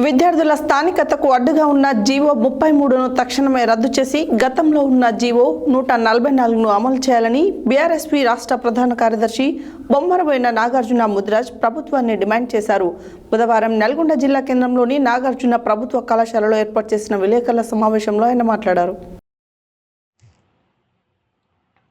విద్యార్థుల స్థానికతకు అడ్డుగా ఉన్న జీవో 33ను తక్షణమే రద్దు చేసి గతంలో ఉన్న జీవో 144ను అమలు చేయాలని బీఆర్ఎస్పీ రాష్ట్ర ప్రధాన కార్యదర్శి బొమ్మరబోయిన నాగార్జున ముదిరాజ్ ప్రభుత్వాన్ని డిమాండ్ చేశారు. బుధవారం నల్గొండ జిల్లా కేంద్రంలోని నాగార్జున ప్రభుత్వ కళాశాలలో ఏర్పాటు చేసిన విలేకరుల సమావేశంలో ఆయన మాట్లాడారు.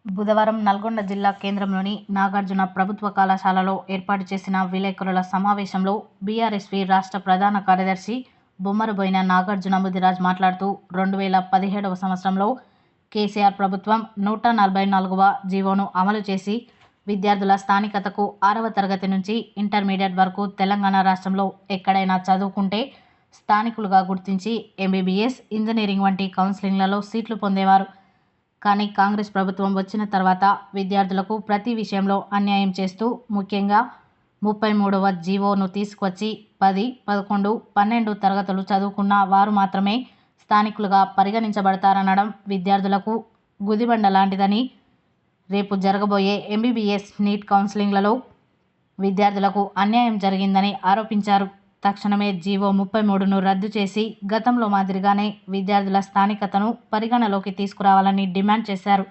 బుధవారం నల్గొండ జిల్లా కేంద్రంలోని నాగార్జున ప్రభుత్వ కళాశాలలో ఏర్పాటు చేసిన విలేకరుల సమావేశంలో బీఆర్ఎస్పీ రాష్ట్ర ప్రధాన కార్యదర్శి బొమ్మరబోయిన నాగార్జున ముదిరాజ్ మాట్లాడుతూ 2017వ సంవత్సరంలో కేసీఆర్ ప్రభుత్వం 144వ జీవోను అమలు చేసి విద్యార్థుల స్థానికతకు 6వ తరగతి నుంచి ఇంటర్మీడియట్ వరకు తెలంగాణ రాష్ట్రంలో ఎక్కడైనా చదువుకుంటే స్థానికులుగా గుర్తించి ఎంబీబీఎస్, ఇంజనీరింగ్ వంటి కౌన్సిలింగ్లలో సీట్లు పొందేవారు. కానీ కాంగ్రెస్ ప్రభుత్వం వచ్చిన తర్వాత విద్యార్థులకు ప్రతి విషయంలో అన్యాయం చేస్తూ ముఖ్యంగా 33వ జీవోను తీసుకొచ్చి 10, 11, 12 తరగతులు చదువుకున్న వారు మాత్రమే స్థానికులుగా పరిగణించబడతారనడం విద్యార్థులకు గుదిబండ లాంటిదని, రేపు జరగబోయే ఎంబీబీఎస్, నీట్ కౌన్సిలింగ్లలో విద్యార్థులకు అన్యాయం జరిగిందని ఆరోపించారు. తక్షణమే జీవో 33ను రద్దు చేసి గతంలో మాదిరిగానే విద్యార్థుల స్థానికతను పరిగణలోకి తీసుకురావాలని డిమాండ్ చేశారు.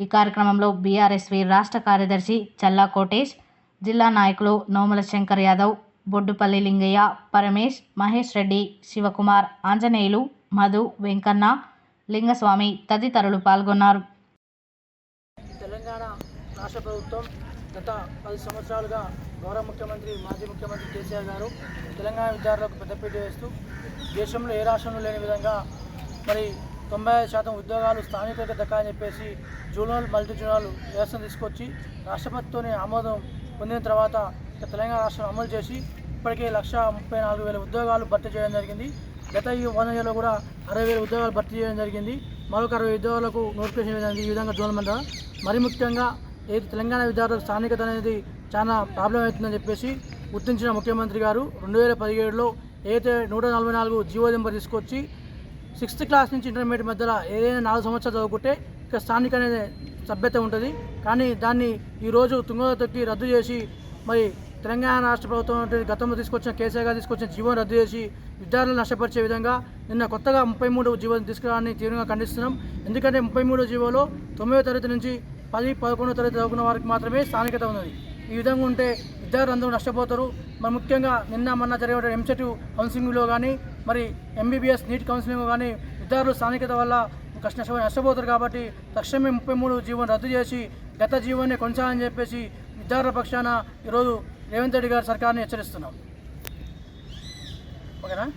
ఈ కార్యక్రమంలో బీఆర్ఎస్పీ రాష్ట్ర కార్యదర్శి చల్లా కోటేష్, జిల్లా నాయకులు నోముల శంకర్ యాదవ్, బొడ్డుపల్లి లింగయ్య, పరమేష్, మహేష్ రెడ్డి, శివకుమార్, ఆంజనేయులు, మధు, వెంకన్న, లింగస్వామి తదితరులు పాల్గొన్నారు. తెలంగాణ రాష్ట్ర ప్రభుత్వం గత 10 సంవత్సరాలుగా గౌరవ ముఖ్యమంత్రి, మాజీ ముఖ్యమంత్రి కేసీఆర్ గారు తెలంగాణ విద్యార్థులకు పెద్దపీట వేస్తూ దేశంలో ఏ రాష్ట్రంలో లేని విధంగా మరి 95% ఉద్యోగాలు స్థానికులకు దక్కాలని చెప్పేసి జూనియర్, మల్టీ జూనియర్ వ్యవస్థను తీసుకొచ్చి రాష్ట్రపతితోనే ఆమోదం పొందిన తర్వాత తెలంగాణ రాష్ట్రం అమలు చేసి ఇప్పటికే 134,000 ఉద్యోగాలు భర్తీ చేయడం జరిగింది. గత ఈ 1 yearలో కూడా 60,000 ఉద్యోగాలు భర్తీ చేయడం జరిగింది. మరొక 60 ఉద్యోగాలకు నోటిఫికేషన్ ఇవ్వడానికి ఈ విధంగా జోన్మంట మరి ముఖ్యంగా ఏది తెలంగాణ విద్యార్థులకు స్థానికత అనేది చాలా ప్రాబ్లం అవుతుందని చెప్పేసి గుర్తించిన ముఖ్యమంత్రి గారు 2017లో ఏదైతే 144 జీవో నెంబర్ తీసుకొచ్చి 6th క్లాస్ నుంచి ఇంటర్మీడియట్ మధ్యలో ఏదైనా 4 సంవత్సరాలు చదువుకుంటే ఇక స్థానిక అనేది సభ్యత ఉంటుంది. కానీ దాన్ని ఈరోజు తుంగలో తొక్కి రద్దు చేసి మరి తెలంగాణ రాష్ట్ర ప్రభుత్వం గతంలో తీసుకొచ్చిన కేసీఆర్ గారు తీసుకొచ్చిన జీవోను రద్దు చేసి విద్యార్థులు నష్టపరిచే విధంగా నిన్న కొత్తగా 33 జీవోను తీసుకురావాలని తీవ్రంగా ఖండిస్తున్నాం. ఎందుకంటే 33 జీవోలో 9వ తరగతి నుంచి 10, 11వ తరగతి చదువుకున్న వారికి మాత్రమే స్థానికత ఉన్నది. ఈ విధంగా ఉంటే విద్యార్థులందరూ నష్టపోతారు. మరి ముఖ్యంగా నిన్న మొన్న జరిగే ఎంసెట్ కౌన్సిలింగ్లో కానీ మరి ఎంబీబీఎస్, నీట్ కౌన్సిలింగ్లో కానీ విద్యార్థులు స్థానికత వల్ల నష్టపోతారు. కాబట్టి తక్షణమే 33 జీవోను రద్దు చేసి గత జీవోనే కొనసాగని చెప్పేసి విద్యార్థుల పక్షాన ఈరోజు రేవంత్ రెడ్డి గారి సర్కార్ని హెచ్చరిస్తున్నాం. ఓకేనా?